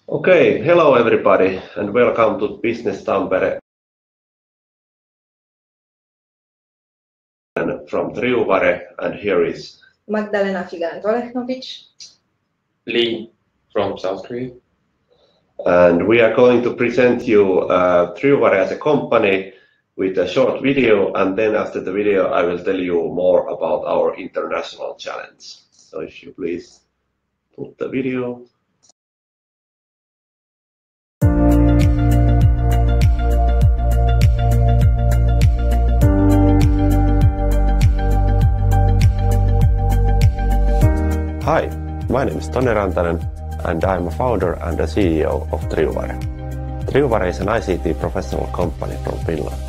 Okay, hello everybody and welcome to Business Tampere from Triuvare, and here is Magdalena Figeland-Olechnowicz. Lee from South Korea. And we are going to present you Triuvare as a company with a short video, and then after the video I will tell you more about our international challenge. So if you please put the video. Hi, my name is Toni Rantanen and I'm a founder and the CEO of Triuvare. Triuvare is an ICT professional company from Finland.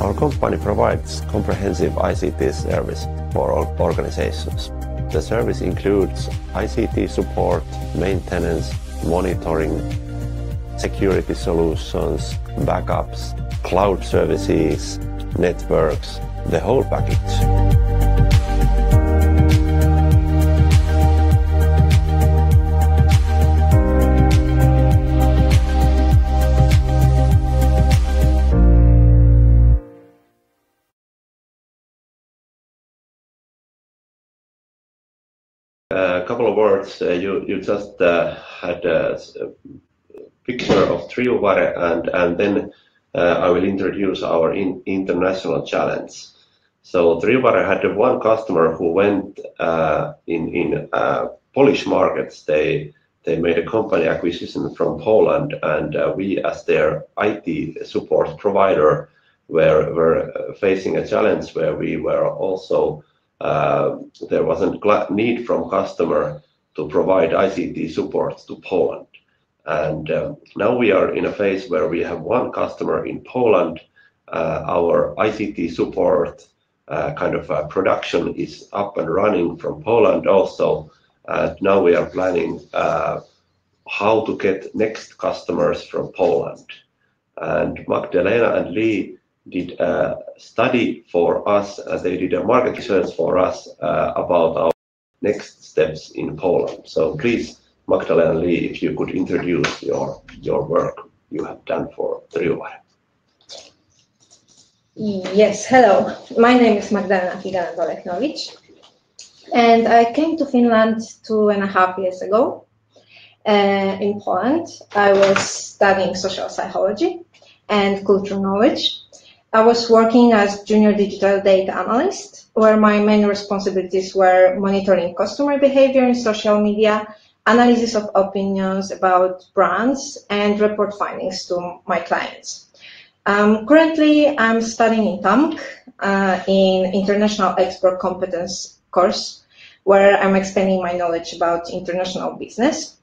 Our company provides comprehensive ICT service for all organizations. The service includes ICT support, maintenance, monitoring, security solutions, backups, cloud services, networks, the whole package. A couple of words. You just had a picture of Triuvare, and then I will introduce our international challenge. So Triuvare had one customer who went in Polish markets. They made a company acquisition from Poland, and we as their IT support provider were facing a challenge where we were also there wasn't need from customer to provide ICT support to Poland. And now we are in a phase where we have one customer in Poland. Our ICT support production is up and running from Poland also. Now we are planning how to get next customers from Poland. And Magdalena and Lee did a study for us. They did a market research for us about our next steps in Poland. So please, Magdalena and Lee, if you could introduce your work you have done for Triuvare. Yes, hello. My name is Magdalena Figeland-Olechnowicz, and I came to Finland 2.5 years ago. In Poland, I was studying social psychology and cultural knowledge. I was working as junior digital data analyst, where my main responsibilities were monitoring customer behavior in social media, analysis of opinions about brands, and report findings to my clients. Currently, I'm studying in TAMK in International Expert Competence course, where I'm expanding my knowledge about international business.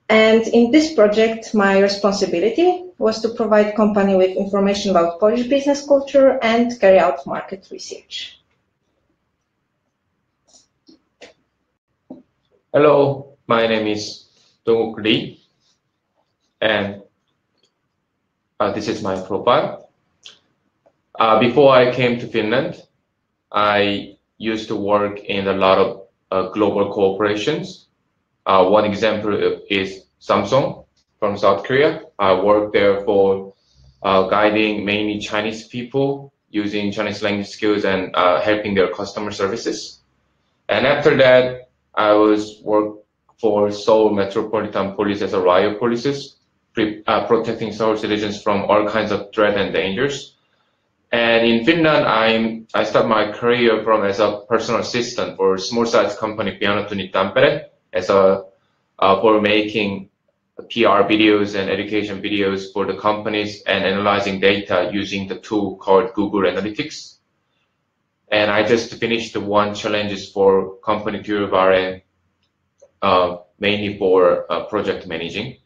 And in this project, my responsibility was to provide company with information about Polish business culture and carry out market research. Hello, my name is Dongwook Lee, and this is my profile. Before I came to Finland, I used to work in a lot of global corporations. One example is Samsung from South Korea. I worked there for guiding mainly Chinese people using Chinese language skills and helping their customer services. And after that, I worked for Seoul Metropolitan Police as a riot police, protecting Seoul citizens from all kinds of threats and dangers. And in Finland, I started my career as a personal assistant for a small-sized company, Toni Tampere, for making PR videos and education videos for the companies and analyzing data using the tool called Google Analytics. And I just finished one challenge for company Triuvare, mainly for project managing.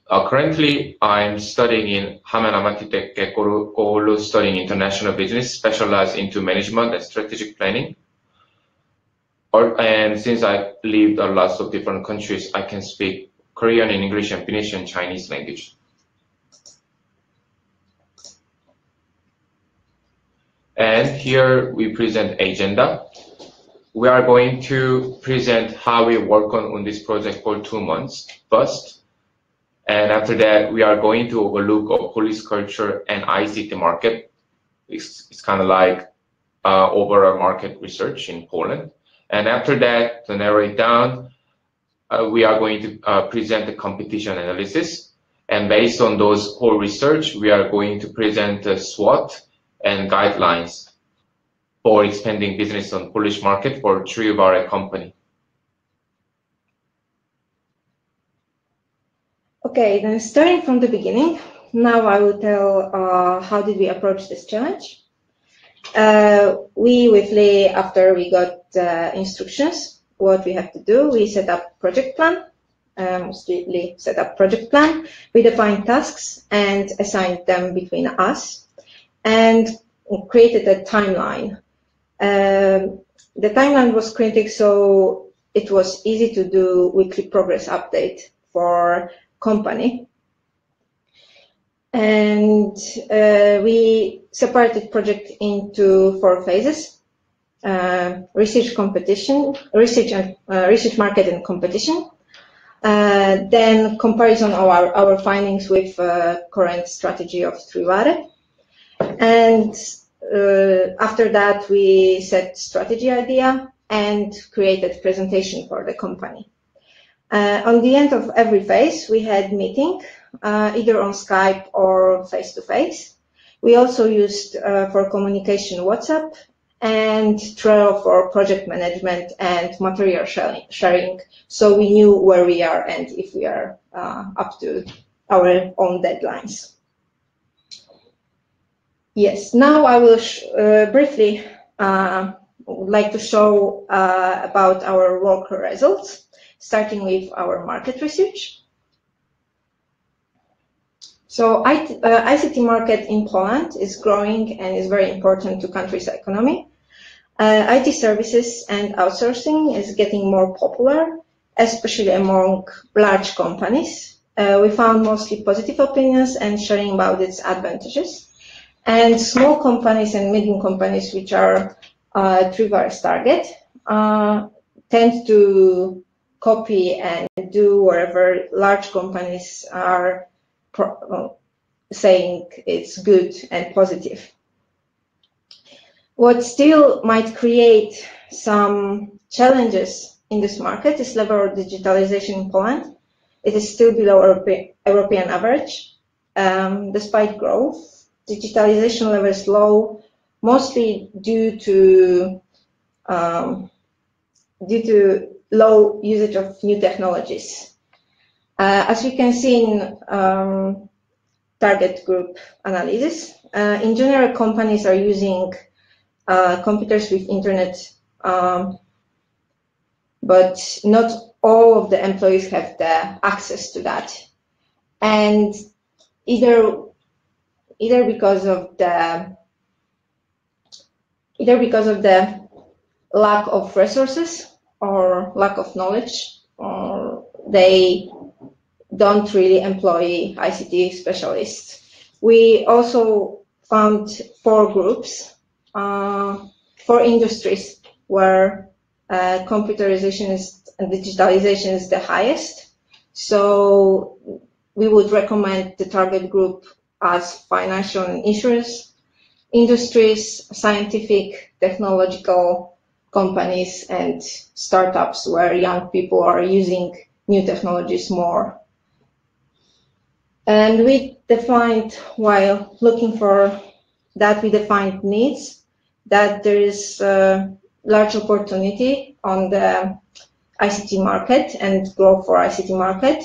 Currently, I'm studying in Hamana studying international business, specialized into management and strategic planning. And since I lived in lots of different countries, I can speak Korean and English and Finnish and Chinese language. And here we present agenda. We are going to present how we work on this project for 2 months first. And after that, we are going to overlook of police culture and ICT market. It's kind of like overall market research in Poland. And after that, to narrow it down, we are going to present the competition analysis. And based on those whole research, we are going to present the SWOT and guidelines for expanding business on Polish market for Triuvare company. Okay, then starting from the beginning, now I will tell how did we approach this challenge. After we got instructions, what we have to do, we set up project plan, we defined tasks and assigned them between us, and created a timeline. The timeline was created so it was easy to do weekly progress update for company. And we separated project into 4 phases: research, market and competition. Then comparison of our findings with current strategy of Triuvare. And after that, we set strategy idea and created presentation for the company. On the end of every phase, we had meeting, either on Skype or face-to-face. We also used for communication WhatsApp and Trello for project management and material sharing, so we knew where we are and if we are up to our own deadlines. Yes, now I will briefly like to show about our work results, starting with our market research. So ICT market in Poland is growing and is very important to country's economy. IT services and outsourcing is getting more popular, especially among large companies. We found mostly positive opinions and sharing about its advantages. And small companies and medium companies, which are Triuvare's target, tend to copy and do whatever large companies are saying it's good and positive. What still might create some challenges in this market is level of digitalization in Poland. It is still below European average. Despite growth, digitalization level is low, mostly due to low usage of new technologies. As we can see in target group analysis, in general, companies are using computers with internet, but not all of the employees have the access to that. And either because of the lack of resources or lack of knowledge, or they don't really employ ICT specialists. We also found 4 groups, 4 industries where computerization and digitalization is the highest. So we would recommend the target group as financial and insurance industries, scientific, technological companies, and startups where young people are using new technologies more. And we defined, while looking for that, we defined needs, that there is a large opportunity on the ICT market and growth for ICT market,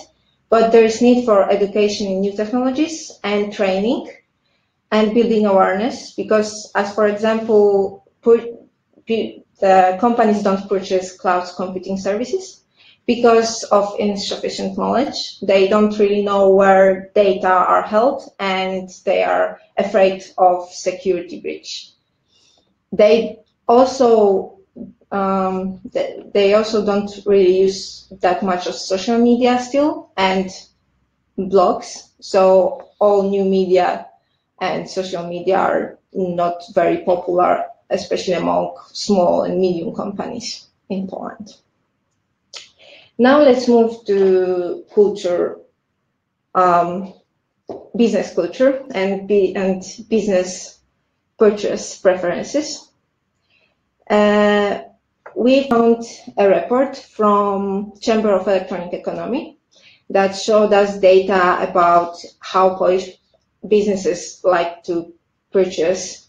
but there is need for education in new technologies and training and building awareness, because, as for example, the companies don't purchase cloud computing services because of insufficient knowledge. They don't really know where data are held, and they are afraid of security breach. They also don't really use that much of social media still and blogs. So all new media and social media are not very popular, especially among small and medium companies in Poland. Now let's move to culture, business culture and business purchase preferences. We found a report from Chamber of Electronic Economy that showed us data about how Polish businesses like to purchase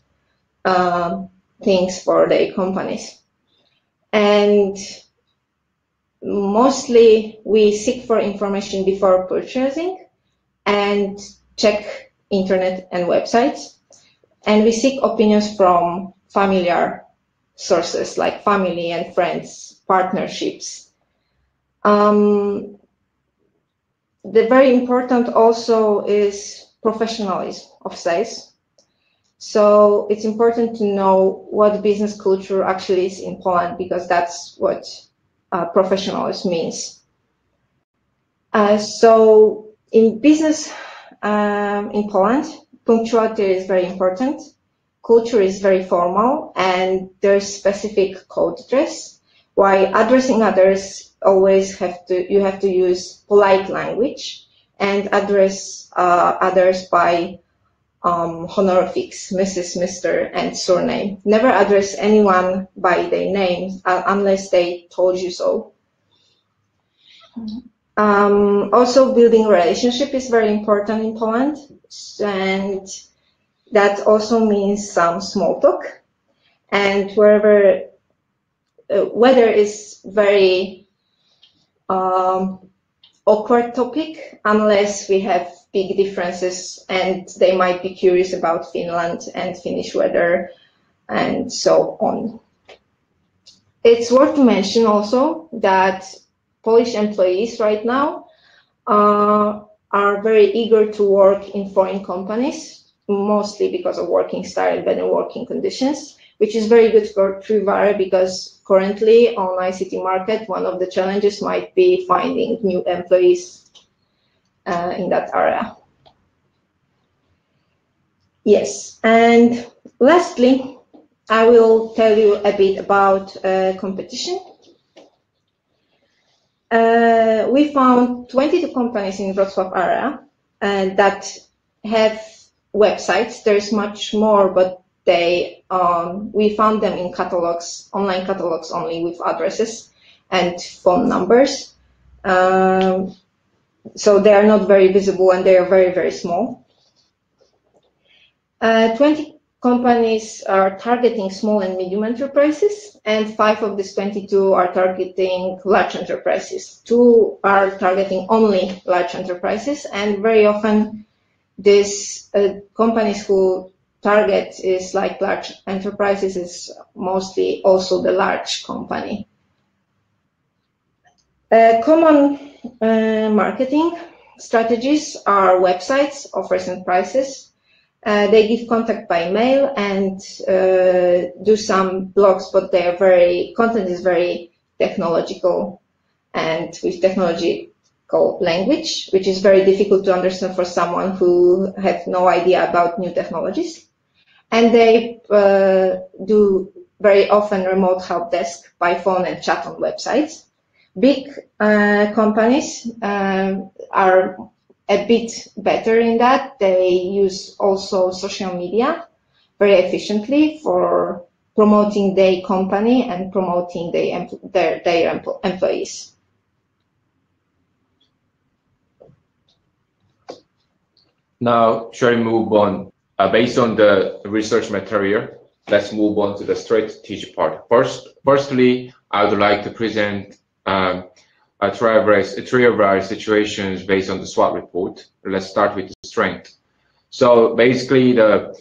things for their companies. And mostly we seek for information before purchasing and check internet and websites. And we seek opinions from familiar sources like family and friends, partnerships. The very important also is professionalism of sales. So it's important to know what business culture actually is in Poland, because that's what professionalism means. So in business in Poland, punctuality is very important. Culture is very formal, and there's specific code dress. While addressing others, always you have to use polite language and address others by honorifics, Mrs., Mr., and surname. Never address anyone by their name unless they told you so. Also, building relationship is very important in Poland, and that also means some small talk. And weather is very awkward topic unless we have big differences, and they might be curious about Finland and Finnish weather and so on. It's worth to mention also that Polish employees right now are very eager to work in foreign companies, mostly because of working style, better working conditions, which is very good for Triuvare, because currently on ICT market, one of the challenges might be finding new employees in that area. Yes, and lastly, I will tell you a bit about competition. We found 22 companies in Wrocław area that have websites. There's much more, but we found them in catalogs, online catalogs only, with addresses and phone numbers. So they are not very visible, and they are very, very small. 20 companies are targeting small and medium enterprises, and 5 of these 22 are targeting large enterprises. 2 are targeting only large enterprises, and very often these companies who target is like large enterprises is mostly also the large company. Common marketing strategies are websites, offers and prices. They give contact by mail and do some blogs, but content is very technological and with technological language, which is very difficult to understand for someone who has no idea about new technologies. And they do very often remote help desk by phone and chat on websites. Big companies are a bit better in that. They use also social media very efficiently for promoting their company and promoting their employees. Now, shall we move on? Based on the research material, let's move on to the strategy part. Firstly, I would like to present Triuvare situations based on the SWOT report. Let's start with the strength. So basically, the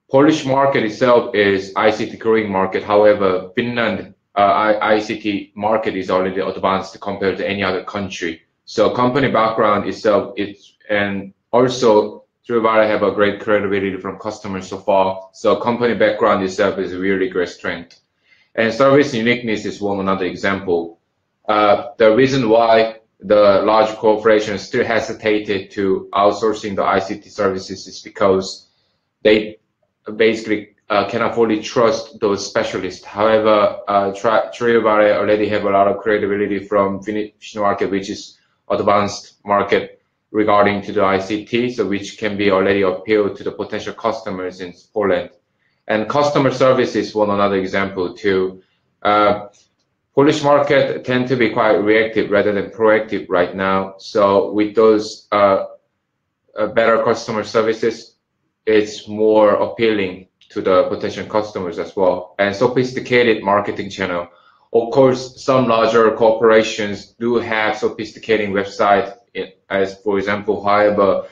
Polish market itself is ICT growing market. However, Finland ICT market is already advanced compared to any other country. So company background itself, and also Triuvare have a great credibility from customers so far. So company background itself is a really great strength. And service uniqueness is one another example. The reason why the large corporations still hesitated to outsourcing the ICT services is because they basically cannot fully trust those specialists. However, Triuvare already have a lot of credibility from Finnish market, which is advanced market regarding to the ICT, so which can be already appealed to the potential customers in Poland. And customer service is one another example too. Polish market tend to be quite reactive rather than proactive right now. So with those better customer services, it's more appealing to the potential customers as well. And sophisticated marketing channel. Of course, some larger corporations do have sophisticated website, as for example, however,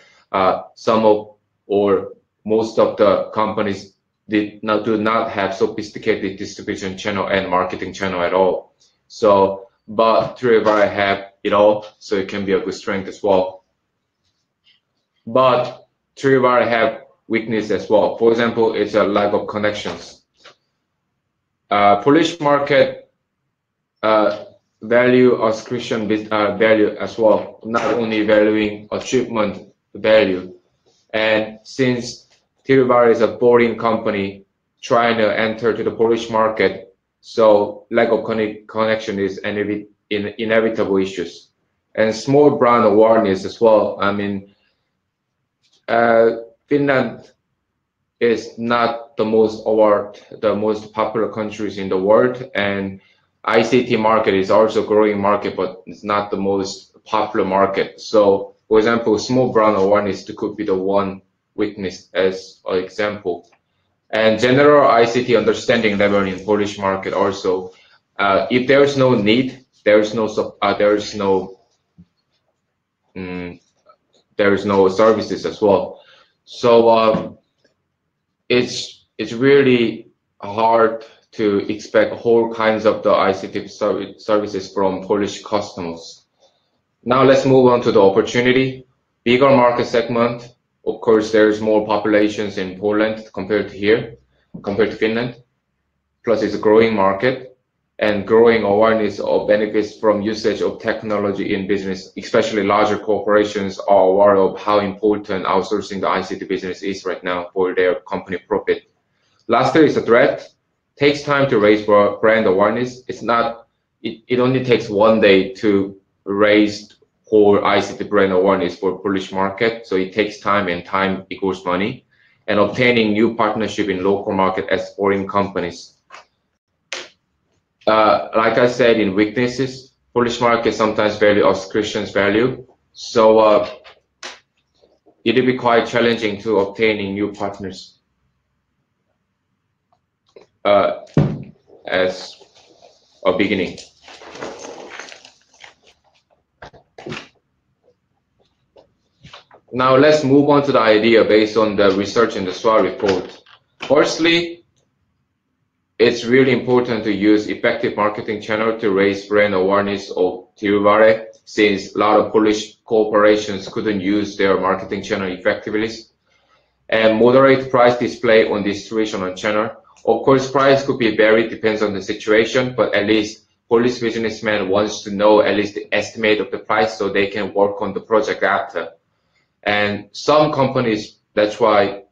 some of or most of the companies do not have sophisticated distribution channel and marketing channel at all. So, but Triuvare have it all, so it can be a good strength as well. But Triuvare have weakness as well. For example, it's a lack of connections. Polish market value subscription value as well, not only valuing achievement value. And since Triuvare is a boring company trying to enter to the Polish market, so lack of connection is an inevitable issues. And small brand awareness as well. I mean, Finland is not the most popular countries in the world, and ICT market is also a growing market, but it's not the most popular market. So, for example, small brand awareness could be the one weakness as an example. And general ICT understanding level in Polish market also. If there is no need, there is no services as well. So it's really hard to expect whole kinds of the ICT services from Polish customers. Now let's move on to the opportunity. Bigger market segment. Of course, there's more populations in Poland compared to Finland. Plus, it's a growing market and growing awareness of benefits from usage of technology in business. Especially larger corporations are aware of how important outsourcing the ICT business is right now for their company profit. Lastly, is a threat. Takes time to raise brand awareness. It only takes one day to raise whole ICT brand awareness for Polish market. So it takes time, and time equals money. And obtaining new partnership in local market as foreign companies. Like I said, in weaknesses, Polish market sometimes value subscriptions value. So it'll be quite challenging to obtaining new partners as a beginning. Now let's move on to the idea based on the research in the SWOT report. Firstly, it's really important to use effective marketing channel to raise brand awareness of Triuvare, since a lot of Polish corporations couldn't use their marketing channel effectively. And moderate price display on distribution channel. Of course, price could be varied, depends on the situation, but at least Polish businessman wants to know at least the estimate of the price so they can work on the project after. And some companies, that's why,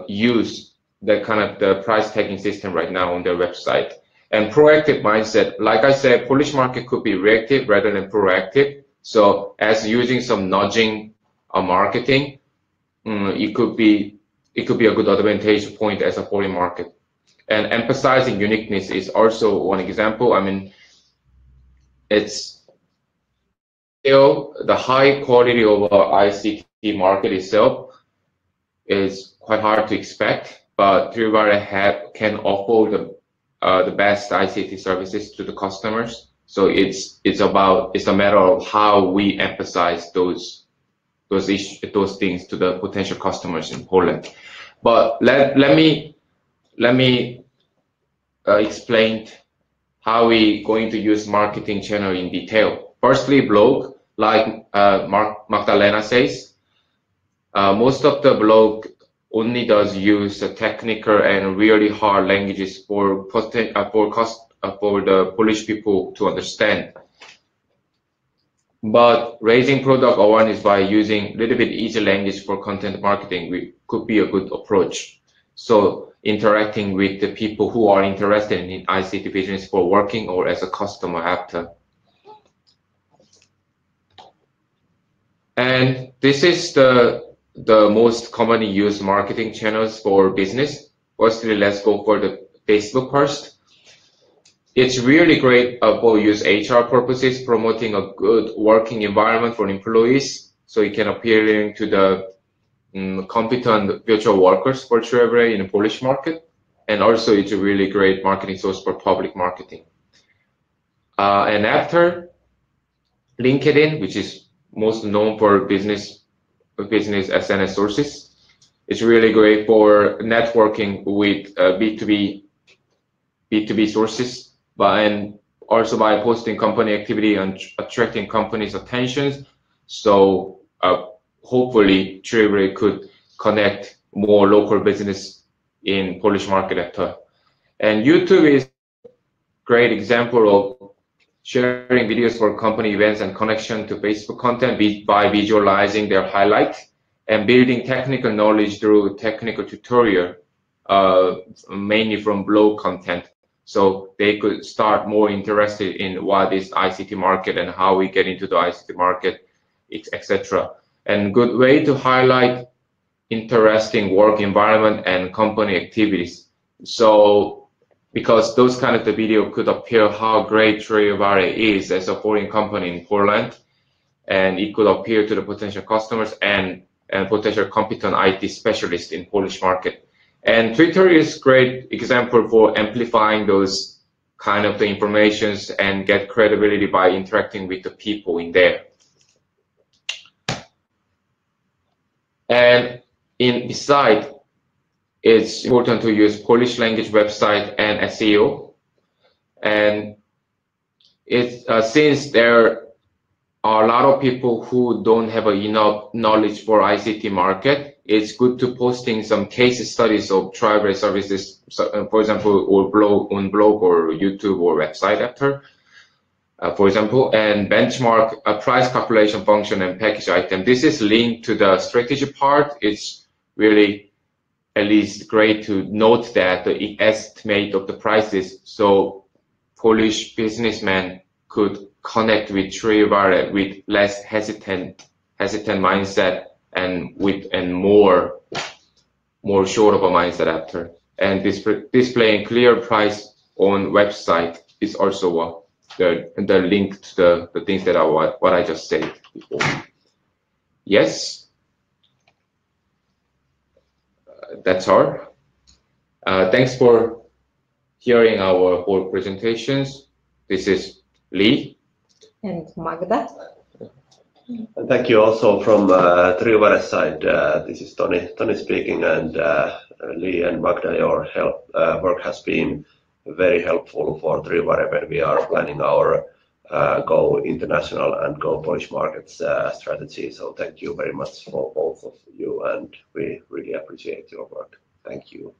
use the kind of the price tagging system right now on their website. And proactive mindset, like I said, Polish market could be reactive rather than proactive. So as using some nudging marketing, it could be a good advantage point as a foreign market. And emphasizing uniqueness is also one example. I mean, it's still the high quality of our ICT market itself is quite hard to expect, but Triuvare can offer the best ICT services to the customers. So it's a matter of how we emphasize those things to the potential customers in Poland. But let me explain how we going to use marketing channel in detail. Firstly, blog, like Magdalena says, most of the blog only does use technical and really hard languages for the Polish people to understand. But raising product awareness by using a little bit easy language for content marketing could be a good approach. So interacting with the people who are interested in ICT business for working or as a customer after. And this is the most commonly used marketing channels for business. Firstly, let's go for the Facebook first. It's really great for use HR purposes, promoting a good working environment for employees, so it can appeal to the competent virtual workers for Triuvare in the Polish market, and also it's a really great marketing source for public marketing. And after, LinkedIn, which is most known for business SNS sources, it's really great for networking with B2B sources, and also by posting company activity and attracting companies' attention. So hopefully Triuvare could connect more local business in Polish market after. And YouTube is a great example of sharing videos for company events and connection to Facebook content by visualizing their highlights and building technical knowledge through technical tutorial, mainly from blog content. So they could start more interested in what is ICT market and how we get into the ICT market, etc. And good way to highlight interesting work environment and company activities. So because those kind of the video could appear how great Triuvare is as a foreign company in Poland, and it could appear to the potential customers and potential competent IT specialists in Polish market. And Twitter is great example for amplifying those kind of the informations and get credibility by interacting with the people in there. And beside, it's important to use Polish language website and SEO. And it's since there are a lot of people who don't have enough knowledge for ICT market, it's good to posting some case studies of Triuvare services, for example, or blog or YouTube or website after, for example, and benchmark a price calculation function and package item. This is linked to the strategy part. It's really at least great to note that the estimate of the prices, so Polish businessmen could connect with Triuvare with less hesitant mindset and with more short of a mindset after. And displaying clear price on website is also the link to the things that what I just said before. Yes. That's all. Thanks for hearing our whole presentations. This is Lee. And Magda. And thank you also from Triuvare side. This is Toni speaking, and Lee and Magda, your work has been very helpful for Triuvare when we are planning our Go International and Go Polish Markets strategy. So thank you very much for both of you, and we really appreciate your work. Thank you.